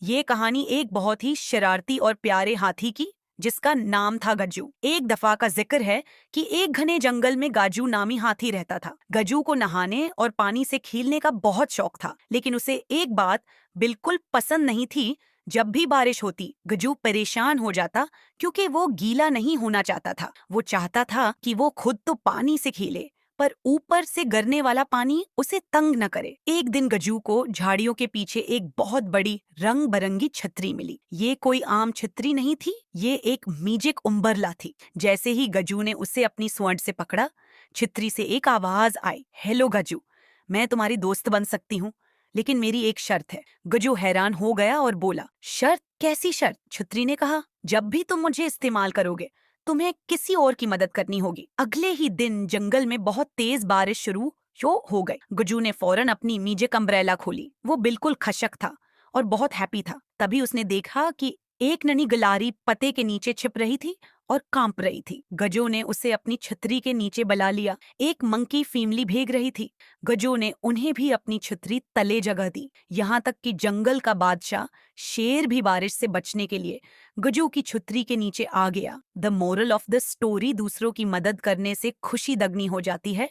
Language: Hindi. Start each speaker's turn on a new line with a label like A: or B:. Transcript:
A: ये कहानी एक बहुत ही शरारती और प्यारे हाथी की, जिसका नाम था गज्जू। एक दफा का जिक्र है कि एक घने जंगल में गाजू नामी हाथी रहता था। गज्जू को नहाने और पानी से खेलने का बहुत शौक था, लेकिन उसे एक बात बिल्कुल पसंद नहीं थी। जब भी बारिश होती, गज्जू परेशान हो जाता क्योंकि वो गीला नहीं होना चाहता था। वो चाहता था कि वो खुद तो पानी से खेले, पर ऊपर से गिरने वाला पानी उसे तंग न करे। एक दिन गजू को झाड़ियों के पीछे एक बहुत बड़ी रंग बरंगी छतरी मिली। ये कोई आम छतरी नहीं थी, ये एक मीजिक उम्बरला थी। जैसे ही गजू ने उसे अपनी स्वर्ण से पकड़ा, छतरी से एक आवाज आई, हेलो गजू, मैं तुम्हारी दोस्त बन सकती हूँ, लेकिन मेरी एक शर्त है। गजू हैरान हो गया और बोला, शर्त? कैसी शर्त? छतरी ने कहा, जब भी तुम मुझे इस्तेमाल करोगे, तुम्हें किसी और की मदद करनी होगी। अगले ही दिन जंगल में बहुत तेज बारिश शुरू हो गई। गुज्जू ने फौरन अपनी मीजिक अम्ब्रेला खोली। वो बिल्कुल खशक था और बहुत हैप्पी था। तभी उसने देखा कि एक नन्ही गिलहरी पत्ते के नीचे छिप रही थी और कांप रही थी। गजो ने उसे अपनी छतरी के नीचे बुला लिया। एक मंकी फीमली भीग रही थी। गजो ने उन्हें भी अपनी छतरी तले जगह दी। यहाँ तक कि जंगल का बादशाह शेर भी बारिश से बचने के लिए गजू की छतरी के नीचे आ गया। The moral of the story, दूसरों की मदद करने से खुशी दगनी हो जाती है,